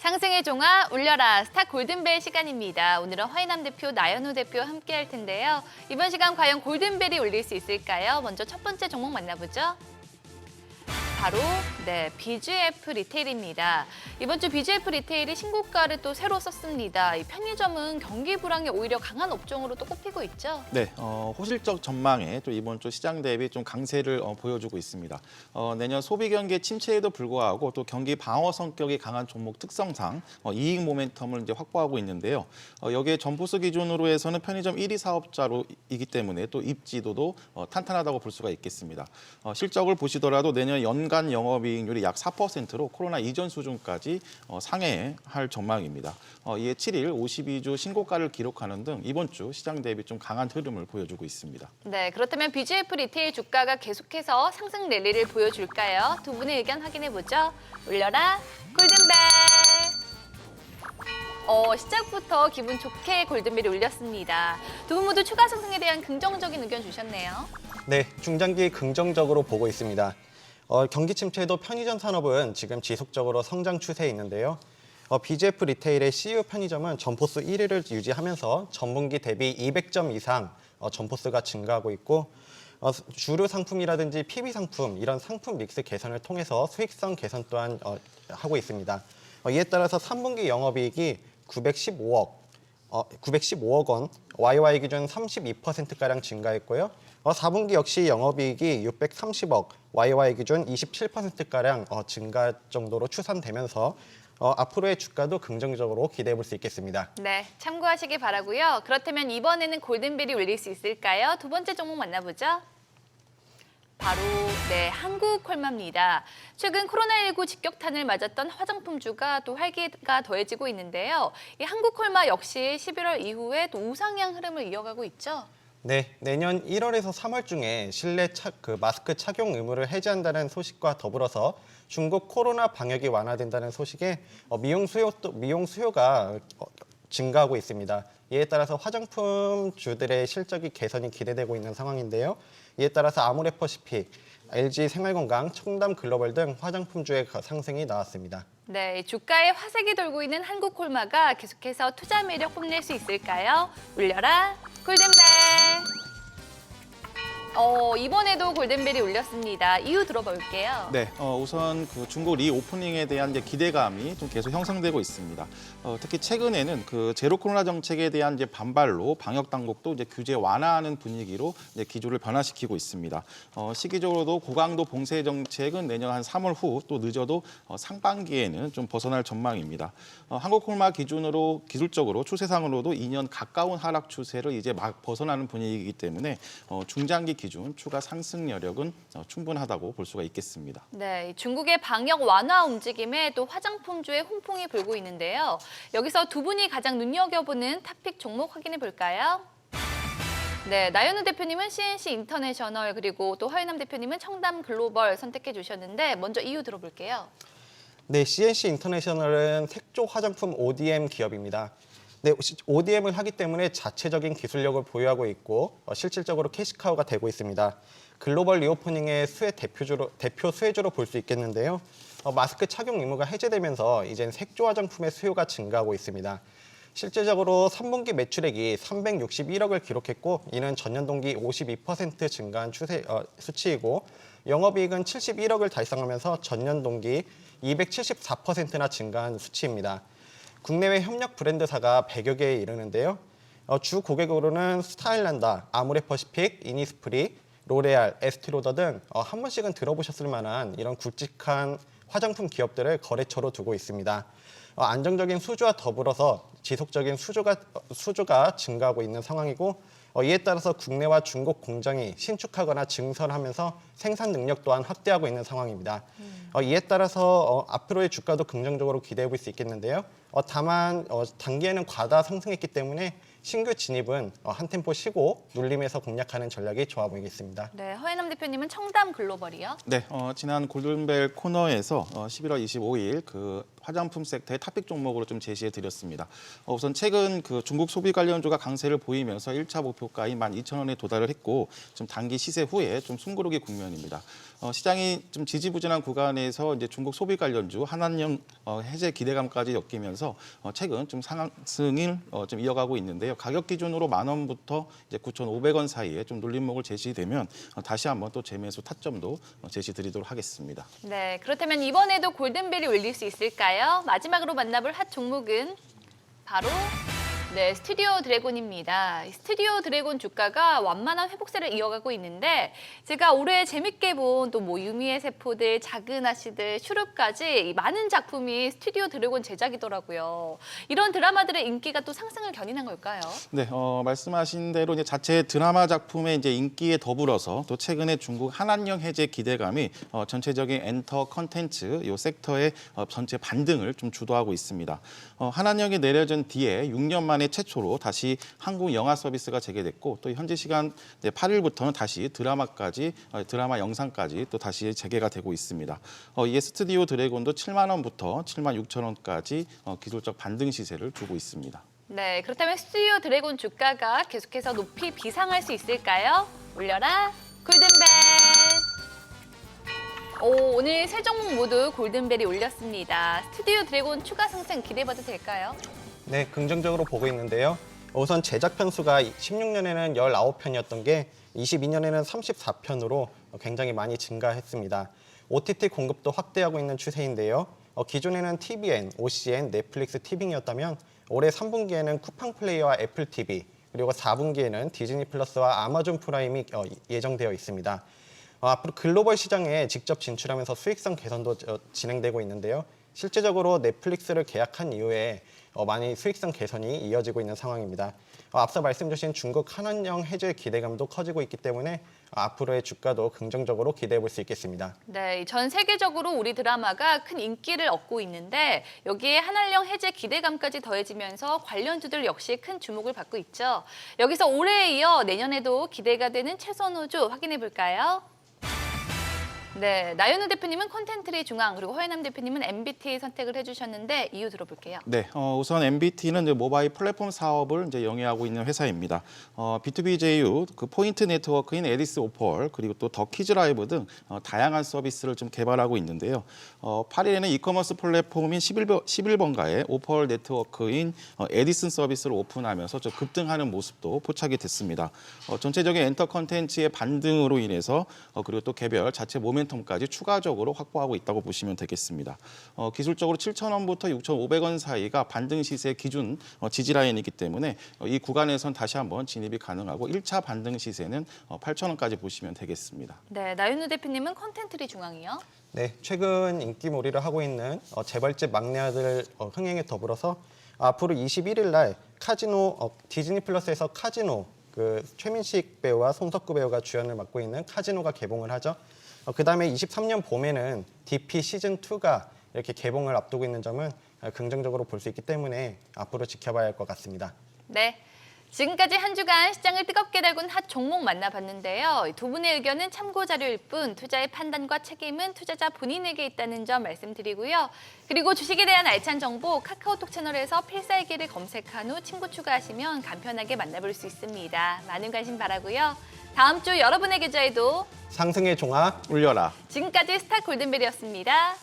상승의 종아 울려라 스타 골든벨 시간입니다. 오늘은 허인남 대표, 나연우 대표 함께 할 텐데요. 이번 시간 과연 골든벨이 울릴 수 있을까요? 먼저 첫 번째 종목 만나보죠. 바로 BGF 리테일입니다. 이번 주 BGF 리테일이 신고가를 또 새로 썼습니다. 이 편의점은 경기 불황에 오히려 강한 업종으로 또 꼽히고 있죠. 네, 호실적 전망에 또 이번 주 시장 대비 좀 강세를 보여주고 있습니다. 내년 소비 경기 침체에도 불구하고 또 경기 방어 성격이 강한 종목 특성상 이익 모멘텀을 이제 확보하고 있는데요. 여기에 점포수 기준으로 해서는 편의점 1위 사업자로이기 때문에 또 입지도도 탄탄하다고 볼 수가 있겠습니다. 실적을 보시더라도 내년 연간 영업이익률이 약 4%로 코로나 이전 수준까지 상회할 전망입니다. 이에 7일 52주 신고가를 기록하는 등 이번 주 시장 대비 좀 강한 흐름을 보여주고 있습니다. 네, 그렇다면 BGF 리테일 주가가 계속해서 상승 랠리를 보여줄까요? 두 분의 의견 확인해보죠. 울려라 골든벨! 시작부터 기분 좋게 골든벨이 울렸습니다. 두 분 모두 추가 상승에 대한 긍정적인 의견 주셨네요. 네, 중장기 긍정적으로 보고 있습니다. 경기 침체에도 편의점 산업은 지금 지속적으로 성장 추세에 있는데요. BGF 리테일의 CU 편의점은 점포수 1위를 유지하면서 전분기 대비 200점 이상 점포수가 증가하고 있고 주류 상품이라든지 PB 상품 이런 상품 믹스 개선을 통해서 수익성 개선 또한 하고 있습니다. 이에 따라서 3분기 영업이익이 915억 원, YY 기준 32%가량 증가했고요. 4분기 역시 영업이익이 630억, YY 기준 27%가량 증가 정도로 추산되면서 앞으로의 주가도 긍정적으로 기대해 볼 수 있겠습니다. 네, 참고하시기 바라고요. 그렇다면 이번에는 골든벨이 울릴 수 있을까요? 두 번째 종목 만나보죠. 바로 한국콜마입니다. 최근 코로나19 직격탄을 맞았던 화장품주가 또 활기가 더해지고 있는데요. 이 한국콜마 역시 11월 이후에 또 우상향 흐름을 이어가고 있죠. 네, 내년 1월에서 3월 중에 실내 마스크 착용 의무를 해제한다는 소식과 더불어서 중국 코로나 방역이 완화된다는 소식에 미용 수요가 증가하고 있습니다. 이에 따라서 화장품주들의 실적이 개선이 기대되고 있는 상황인데요. 이에 따라서 아모레퍼시픽, LG 생활건강, 청담글로벌 등 화장품주의 상승이 나왔습니다. 네, 주가에 화색이 돌고 있는 한국콜마가 계속해서 투자 매력 뽐낼 수 있을까요? 울려라 골든벨! 이번에도 골든벨이 울렸습니다. 이유 들어볼게요. 네, 우선 그 중국 리오프닝에 대한 이제 기대감이 좀 계속 형성되고 있습니다. 특히 최근에는 그 제로 코로나 정책에 대한 이제 반발로 방역 당국도 이제 규제 완화하는 분위기로 이제 기조를 변화시키고 있습니다. 시기적으로도 고강도 봉쇄 정책은 내년 한 3월 후 또 늦어도 상반기에는 좀 벗어날 전망입니다. 한국콜마 기준으로 기술적으로 추세상으로도 2년 가까운 하락 추세를 이제 막 벗어나는 분위기이기 때문에 중장기 기준 추가 상승 여력은 충분하다고 볼 수가 있겠습니다. 네, 중국의 방역 완화 움직임에 또 화장품주의 훈풍이 불고 있는데요. 여기서 두 분이 가장 눈여겨보는 탑픽 종목 확인해 볼까요? 네, 나연우 대표님은 CNC 인터내셔널 그리고 또 허인남 대표님은 청담 글로벌 선택해 주셨는데 먼저 이유 들어볼게요. 네, CNC 인터내셔널은 색조 화장품 ODM 기업입니다. 네, ODM을 하기 때문에 자체적인 기술력을 보유하고 있고 실질적으로 캐시카우가 되고 있습니다. 글로벌 리오프닝의 대표 수혜주로 볼 수 있겠는데요. 마스크 착용 의무가 해제되면서 이젠 색조 화장품의 수요가 증가하고 있습니다. 실질적으로 3분기 매출액이 361억을 기록했고 이는 전년 동기 52% 증가한 수치이고 영업이익은 71억을 달성하면서 전년 동기 274%나 증가한 수치입니다. 국내외 협력 브랜드사가 100여 개에 이르는데요. 주 고객으로는 스타일란다, 아모레퍼시픽, 이니스프리, 로레알, 에스티로더 등 한 번씩은 들어보셨을 만한 이런 굵직한 화장품 기업들을 거래처로 두고 있습니다. 안정적인 수주와 더불어서 지속적인 수주가 증가하고 있는 상황이고 이에 따라서 국내와 중국 공장이 신축하거나 증설하면서 생산 능력 또한 확대하고 있는 상황입니다. 이에 따라서 앞으로의 주가도 긍정적으로 기대해 볼 수 있겠는데요. 다만 단기에는 과다 상승했기 때문에 신규 진입은 한 템포 쉬고 눌림에서 공략하는 전략이 좋아 보이겠습니다. 네, 허인남 대표님은 청담 글로벌이요. 네, 지난 골든벨 코너에서 11월 25일 그 화장품 섹터의 탑픽 종목으로 좀 제시해 드렸습니다. 우선 최근 그 중국 소비 관련주가 강세를 보이면서 1차 목표가인 12,000원에 도달을 했고 좀 단기 시세 후에 좀 숨고르기 국면입니다. 시장이 좀 지지부진한 구간에서 이제 중국 소비 관련주 한한령 해제 기대감까지 엮이면서 최근 좀 상승을 좀 이어가고 있는데요. 가격 기준으로 10,000원부터 이제 9,500원 사이에 좀 눌림목을 제시되면 다시 한번 또 재매수 타점도 제시드리도록 하겠습니다. 네, 그렇다면 이번에도 골든벨이 울릴 수 있을까요? 마지막으로 만나볼 핫 종목은 바로 네, 스튜디오 드래곤입니다. 이 스튜디오 드래곤 주가가 완만한 회복세를 이어가고 있는데 제가 올해 재밌게 본 또 뭐 유미의 세포들, 작은 아씨들, 슈룹까지 많은 작품이 스튜디오 드래곤 제작이더라고요. 이런 드라마들의 인기가 또 상승을 견인한 걸까요? 네, 말씀하신 대로 이제 자체 드라마 작품의 이제 인기에 더불어서 또 최근에 중국 한한령 해제 기대감이 전체적인 엔터 컨텐츠 이 섹터의 전체 반등을 좀 주도하고 있습니다. 한한령이 내려진 뒤에 6년 만에 최초로 다시 한국 영화 서비스가 재개됐고 또 현지 시간 8일부터는 다시 드라마 영상까지 또 다시 재개가 되고 있습니다. 이에 스튜디오 드래곤도 7만 원부터 7만 6천 원까지 기술적 반등 시세를 두고 있습니다. 네, 그렇다면 스튜디오 드래곤 주가가 계속해서 높이 비상할 수 있을까요? 올려라 골든벨! 오늘 세 종목 모두 골든벨이 울렸습니다. 스튜디오 드래곤 추가 상승 기대해봐도 될까요? 네, 긍정적으로 보고 있는데요. 우선 제작 편수가 16년에는 19편이었던 게 22년에는 34편으로 굉장히 많이 증가했습니다. OTT 공급도 확대하고 있는 추세인데요. 기존에는 TVN, OCN, 넷플릭스, 티빙이었다면 올해 3분기에는 쿠팡 플레이와 애플 TV, 그리고 4분기에는 디즈니 플러스와 아마존 프라임이 예정되어 있습니다. 앞으로 글로벌 시장에 직접 진출하면서 수익성 개선도 진행되고 있는데요. 실제적으로 넷플릭스를 계약한 이후에 많이 수익성 개선이 이어지고 있는 상황입니다. 앞서 말씀 주신 중국 한한령 해제 기대감도 커지고 있기 때문에 앞으로의 주가도 긍정적으로 기대해 볼 수 있겠습니다. 네, 전 세계적으로 우리 드라마가 큰 인기를 얻고 있는데 여기에 한한령 해제 기대감까지 더해지면서 관련주들 역시 큰 주목을 받고 있죠. 여기서 올해에 이어 내년에도 기대가 되는 최선호주 확인해 볼까요? 네, 나연우 대표님은 콘텐츠리 중앙 그리고 허예남 대표님은 MBT 선택을 해주셨는데 이유 들어볼게요. 네, 우선 MBT는 이제 모바일 플랫폼 사업을 이제 영위하고 있는 회사입니다. B2B 그 포인트 네트워크인 에디스 오펄 그리고 또 더 키즈 라이브 등 다양한 서비스를 좀 개발하고 있는데요. 8일에는 이커머스 플랫폼인 11번가의 오펄 네트워크인 에디슨 서비스를 오픈하면서 좀 급등하는 모습도 포착이 됐습니다. 전체적인 엔터 컨텐츠의 반등으로 인해서 그리고 또 개별 자체 모멘텀까지 추가적으로 확보하고 있다고 보시면 되겠습니다. 기술적으로 7,000원부터 6,500원 사이가 반등 시세 기준 지지 라인이기 때문에 이 구간에선 다시 한번 진입이 가능하고 1차 반등 시세는 8,000원까지 보시면 되겠습니다. 네, 나연우 대표님은 콘텐츠리 중앙이요. 네, 최근 인기몰이를 하고 있는 재벌집 막내 아들 흥행에 더불어서 앞으로 21일 날 카지노 디즈니 플러스에서 카지노 그 최민식 배우와 손석구 배우가 주연을 맡고 있는 카지노가 개봉을 하죠. 그다음에 23년 봄에는 DP 시즌2가 이렇게 개봉을 앞두고 있는 점은 긍정적으로 볼 수 있기 때문에 앞으로 지켜봐야 할 것 같습니다. 네, 지금까지 한 주간 시장을 뜨겁게 달군 핫 종목 만나봤는데요. 두 분의 의견은 참고 자료일 뿐 투자의 판단과 책임은 투자자 본인에게 있다는 점 말씀드리고요. 그리고 주식에 대한 알찬 정보 카카오톡 채널에서 필살기를 검색한 후 친구 추가하시면 간편하게 만나볼 수 있습니다. 많은 관심 바라고요. 다음 주 여러분의 계좌에도 상승의 종아 울려라. 지금까지 스타 골든벨이었습니다.